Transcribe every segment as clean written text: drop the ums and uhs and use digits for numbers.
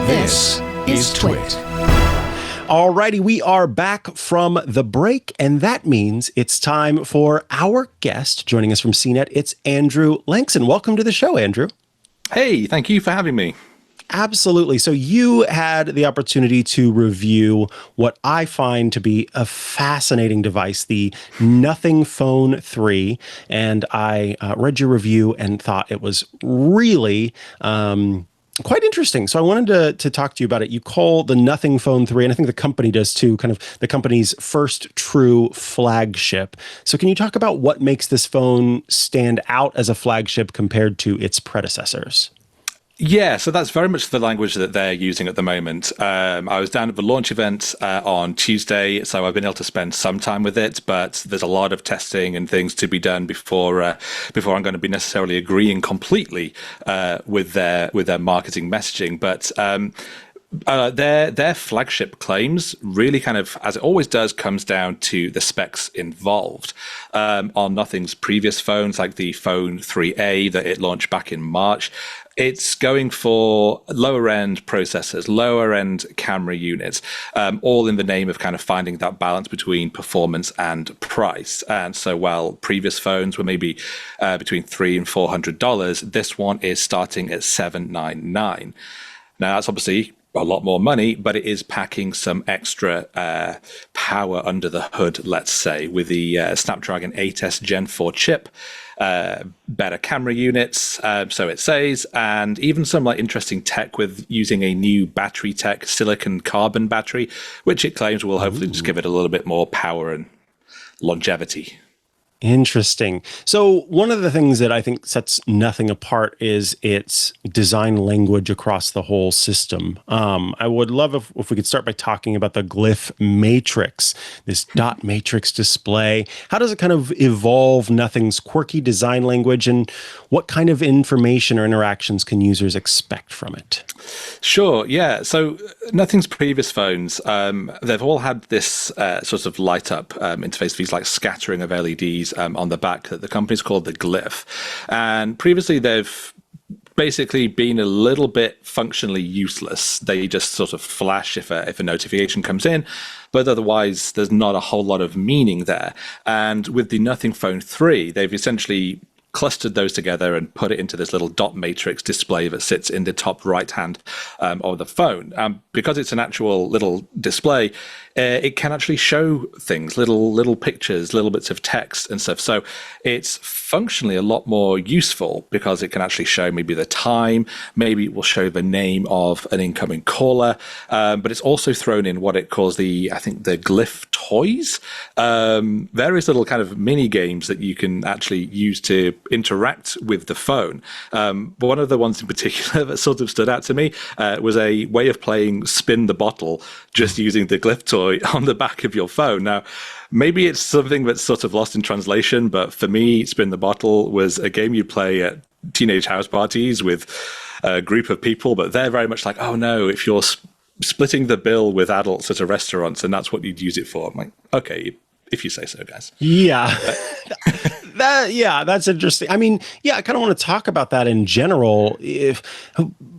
This is TWiT. Alrighty, we are back from the break, and that means it's time for our guest joining us from CNET. It's Andrew Lanxon. Welcome to the show, Andrew. Hey, thank you for having me. Absolutely. So you had the opportunity to review what I find to be a fascinating device, the Nothing Phone 3. And I read your review and thought it was really quite interesting. So I wanted to talk to you about it. You call the Nothing Phone 3, and I think the company does too, kind of the company's first true flagship. So can you talk about what makes this phone stand out as a flagship compared to its predecessors? Yeah, so that's very much the language that they're using at the moment. I was down at the launch event on Tuesday, so I've been able to spend some time with it, but there's a lot of testing and things to be done before I'm going to be necessarily agreeing completely with their marketing messaging. But their flagship claims really kind of, as it always does, comes down to the specs involved. On Nothing's previous phones, like the Phone 3A that it launched back in March, it's going for lower end processors, lower end camera units, all in the name of kind of finding that balance between performance and price. And so while previous phones were maybe between $300 and $400, this one is starting at $799. Now that's obviously a lot more money, but it is packing some extra power under the hood, let's say, with the Snapdragon 8S Gen 4 chip, better camera units, so it says, and even some like interesting tech with using a new battery tech, silicon carbon battery, which it claims will hopefully just give it a little bit more power and longevity. Interesting. So one of the things that I think sets Nothing apart is its design language across the whole system. I would love if we could start by talking about the Glyph Matrix, this dot matrix display. How does it kind of evolve Nothing's quirky design language, and what kind of information or interactions can users expect from it? Sure, yeah. So Nothing's previous phones, they've all had this sort of light up interface, these like scattering of LEDs on the back that the company's called the Glyph. And previously they've basically been a little bit functionally useless. They just sort of flash if a notification comes in, but otherwise there's not a whole lot of meaning there. And with the Nothing Phone 3, they've essentially clustered those together and put it into this little dot matrix display that sits in the top right hand of the phone. Because it's an actual little display, it can actually show things, little pictures, little bits of text and stuff. So it's functionally a lot more useful because it can actually show maybe the time, maybe it will show the name of an incoming caller, but it's also thrown in what it calls the Glyph toys, various little kind of mini games that you can actually use to interact with the phone. But one of the ones in particular that sort of stood out to me was a way of playing Spin the Bottle just using the Glyph toy on the back of your phone. Now, maybe it's something that's sort of lost in translation, but for me, Spin the Bottle was a game you play at teenage house parties with a group of people, but they're very much like, oh no, if you're splitting the bill with adults at a restaurant, and that's what you'd use it for. I'm like, okay, if you say so, guys. Yeah. That's interesting. I mean, yeah, I kind of want to talk about that in general.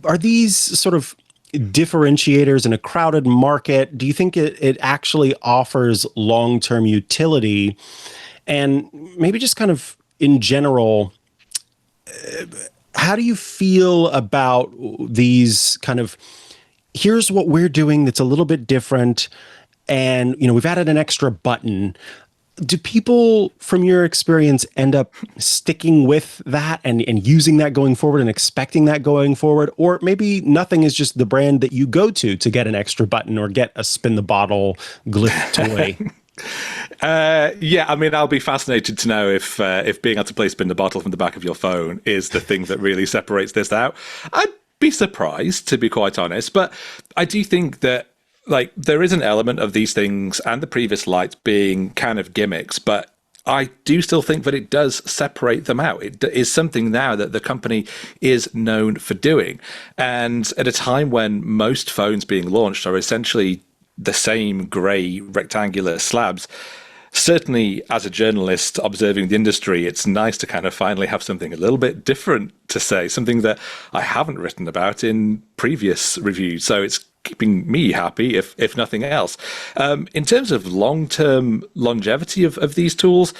Are these sort of differentiators in a crowded market? Do you think it actually offers long-term utility? And maybe just kind of in general, how do you feel about these kind of, here's what we're doing that's a little bit different, and we've added an extra button. Do people, from your experience, end up sticking with that and using that going forward and expecting that going forward? Or maybe Nothing is just the brand that you go to get an extra button or get a Spin the Bottle Glyph toy? Yeah, I mean, I'll be fascinated to know if being able to play Spin the Bottle from the back of your phone is the thing that really separates this out. I'd be surprised, to be quite honest, but I do think that there is an element of these things and the previous lights being kind of gimmicks, but I do still think that it does separate them out. It is something now that the company is known for doing. And at a time when most phones being launched are essentially the same grey rectangular slabs, certainly as a journalist observing the industry, it's nice to kind of finally have something a little bit different to say, something that I haven't written about in previous reviews. So it's keeping me happy, if nothing else. In terms of long-term longevity of these tools,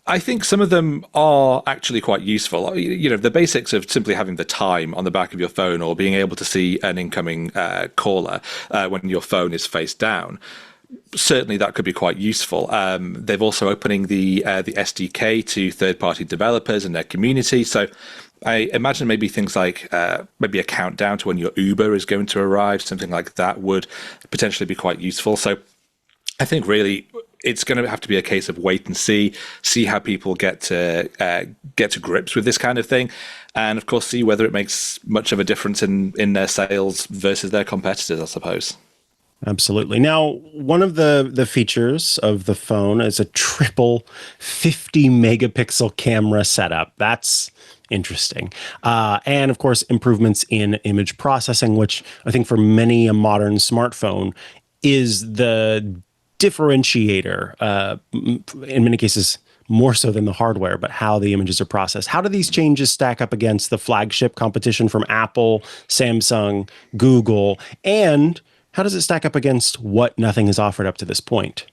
I think some of them are actually quite useful. You know, the basics of simply having the time on the back of your phone or being able to see an incoming caller when your phone is face down. Certainly, that could be quite useful. They've also opening the SDK to third-party developers and their community. So I imagine maybe things like maybe a countdown to when your Uber is going to arrive, something like that would potentially be quite useful. So I think really it's going to have to be a case of wait and see how people get to grips with this kind of thing, and of course see whether it makes much of a difference in their sales versus their competitors, I suppose. Absolutely. Now, one of the features of the phone is a triple 50 megapixel camera setup. That's interesting. And of course, improvements in image processing, which I think for many a modern smartphone is the differentiator, in many cases, more so than the hardware, but how the images are processed. How do these changes stack up against the flagship competition from Apple, Samsung, Google, and how does it stack up against what nothing has offered up to this point?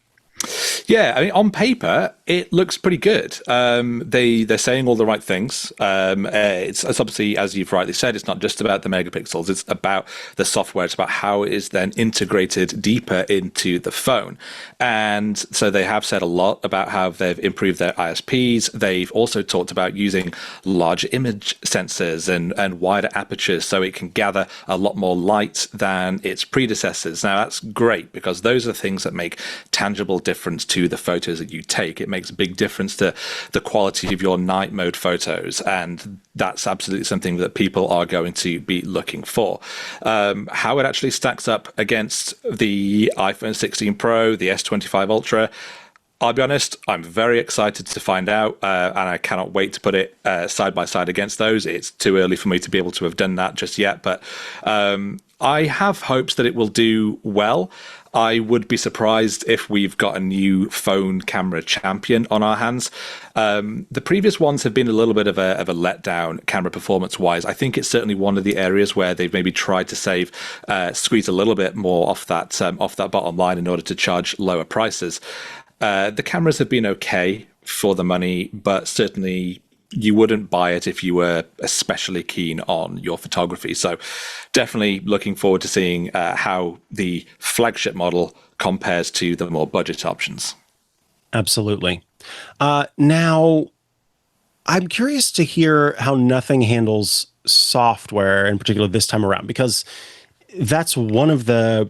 Yeah, I mean, on paper, it looks pretty good. They're saying all the right things. It's obviously, as you've rightly said, it's not just about the megapixels. It's about the software. It's about how it is then integrated deeper into the phone. And so they have said a lot about how they've improved their ISPs. They've also talked about using large image sensors and wider apertures so it can gather a lot more light than its predecessors. Now, that's great because those are things that make tangible difference to the photos that you take. It makes a big difference to the quality of your night mode photos, and that's absolutely something that people are going to be looking for. How it actually stacks up against the iPhone 16 Pro, the S25 Ultra, I'll be honest, I'm very excited to find out, and I cannot wait to put it side by side against those. It's too early for me to be able to have done that just yet, but I have hopes that it will do well. I would be surprised if we've got a new phone camera champion on our hands. The previous ones have been a little bit of a letdown camera performance-wise. I think it's certainly one of the areas where they've maybe tried to squeeze a little bit more off that bottom line in order to charge lower prices. The cameras have been okay for the money, but certainly you wouldn't buy it if you were especially keen on your photography. So definitely looking forward to seeing how the flagship model compares to the more budget options. Absolutely. Now, I'm curious to hear how Nothing handles software, in particular this time around, because that's one of the,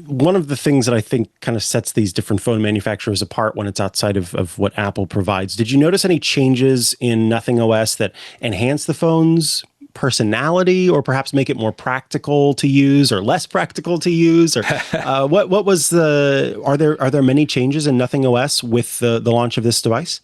one of the things that I think kind of sets these different phone manufacturers apart when it's outside of what Apple provides. Did you notice any changes in Nothing OS that enhance the phone's personality, or perhaps make it more practical to use or less practical to use? Or what was are there many changes in Nothing OS with the launch of this device?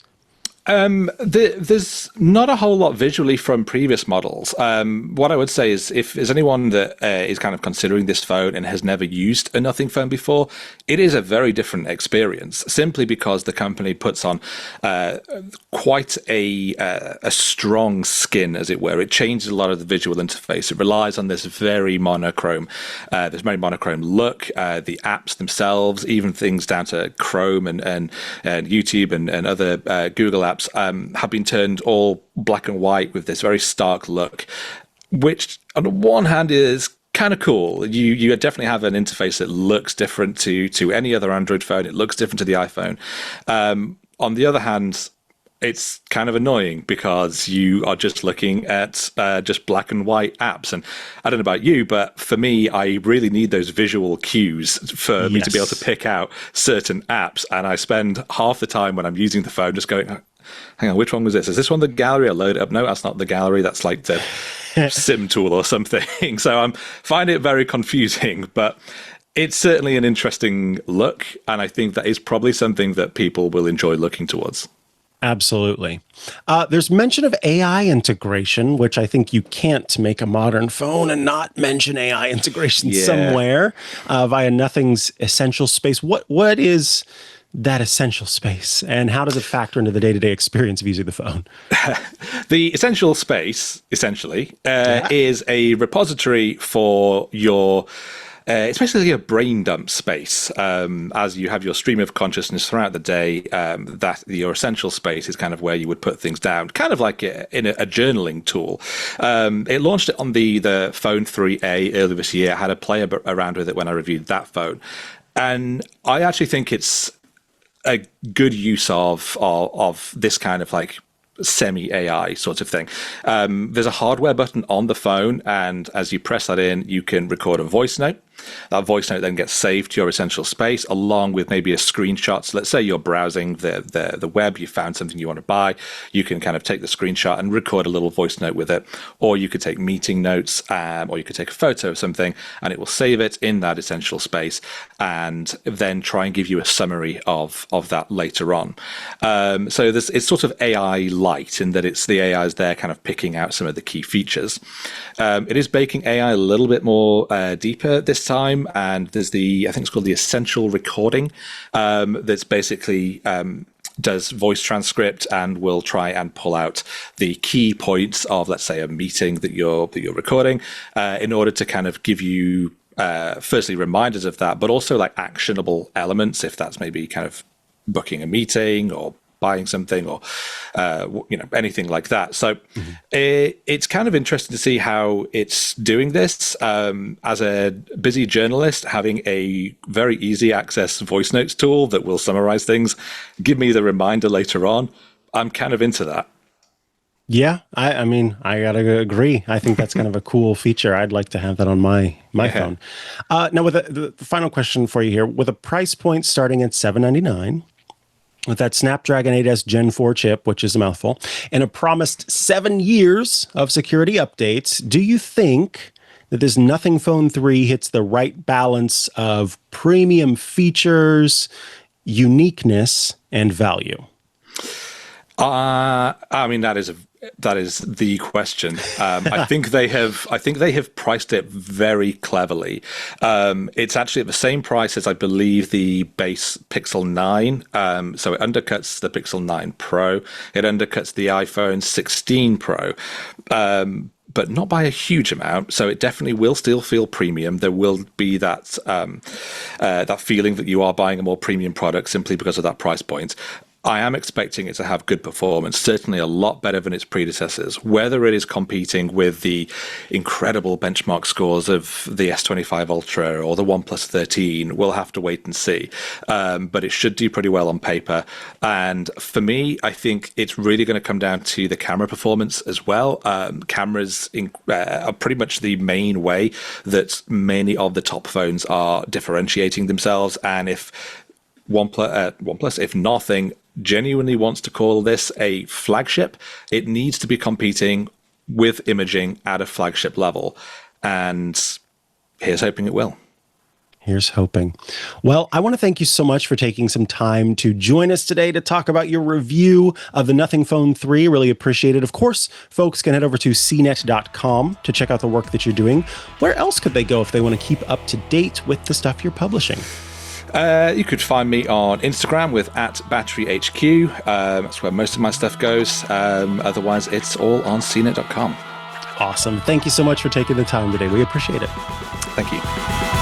There's not a whole lot visually from previous models. What I would say is, if there's anyone that is kind of considering this phone and has never used a Nothing phone before, it is a very different experience, simply because the company puts on quite a strong skin, as it were. It changes a lot of the visual interface. It relies on this very monochrome look. The apps themselves, even things down to Chrome and YouTube and other Google apps, have been turned all black and white with this very stark look, which on the one hand is kind of cool. You definitely have an interface that looks different to any other Android phone. It looks different to the iPhone. On the other hand, it's kind of annoying because you are just looking at just black and white apps. And I don't know about you, but for me, I really need those visual cues for me to be able to pick out certain apps. And I spend half the time when I'm using the phone just going, hang on, which one was this? Is this one the gallery? I load it up. No, that's not the gallery. That's like the sim tool or something. So I'm finding it very confusing, but it's certainly an interesting look. And I think that is probably something that people will enjoy looking towards. Absolutely. There's mention of AI integration, which I think you can't make a modern phone and not mention AI integration Yeah. somewhere via Nothing's essential space. What is that essential space, and how does it factor into the day-to-day experience of using the phone? The essential space, essentially, Yeah. is a repository for your. It's basically a brain dump space. As you have your stream of consciousness throughout the day, that your essential space is kind of where you would put things down, kind of like in a journaling tool. It launched it on the Phone 3A earlier this year. I had a play around with it when I reviewed that phone. And I actually think it's a good use of this kind of like semi-AI sort of thing. There's a hardware button on the phone, and as you press that in, you can record a voice note. That voice note then gets saved to your essential space, along with maybe a screenshot. So let's say you're browsing the web, you found something you want to buy. You can kind of take the screenshot and record a little voice note with it. Or you could take meeting notes, or you could take a photo of something, and it will save it in that essential space, and then try and give you a summary of that later on. So it's sort of AI light in that it's the AI is there kind of picking out some of the key features. It is baking AI a little bit more deeper this time, and there's I think it's called the essential recording, that's basically does voice transcript and will try and pull out the key points of, let's say, a meeting that you're recording, in order to kind of give you firstly reminders of that, but also like actionable elements, if that's maybe kind of booking a meeting or buying something, or anything like that. So it's kind of interesting to see how it's doing this. As a busy journalist, having a very easy access voice notes tool that will summarize things, give me the reminder later on, I'm kind of into that. Yeah, I mean, I gotta agree. I think that's kind of a cool feature. I'd like to have that on my phone. Now, with the final question for you here, with a price point starting at $799, with that Snapdragon 8S Gen 4 chip, which is a mouthful, and a promised 7 years of security updates, do you think that this Nothing Phone 3 hits the right balance of premium features, uniqueness, and value? I mean, that is the question. I think they have priced it very cleverly. It's actually at the same price as I believe the base Pixel 9. So it undercuts the Pixel 9 Pro. It undercuts the iPhone 16 Pro. But not by a huge amount. So it definitely will still feel premium. There will be that that feeling that you are buying a more premium product simply because of that price point. I am expecting it to have good performance, certainly a lot better than its predecessors. Whether it is competing with the incredible benchmark scores of the S25 Ultra or the OnePlus 13, we'll have to wait and see. But it should do pretty well on paper. And for me, I think it's really going to come down to the camera performance as well. Cameras are pretty much the main way that many of the top phones are differentiating themselves. And if OnePlus, if nothing, genuinely wants to call this a flagship, it needs to be competing with imaging at a flagship level. And here's hoping it will. Here's hoping. Well, I want to thank you so much for taking some time to join us today to talk about your review of the Nothing Phone 3. Really appreciate it. Of course, folks can head over to cnet.com to check out the work that you're doing. Where else could they go if they want to keep up to date with the stuff you're publishing? You could find me on Instagram with @BatteryHQ. That's where most of my stuff goes. Otherwise, it's all on CNET.com. Awesome. Thank you so much for taking the time today. We appreciate it. Thank you.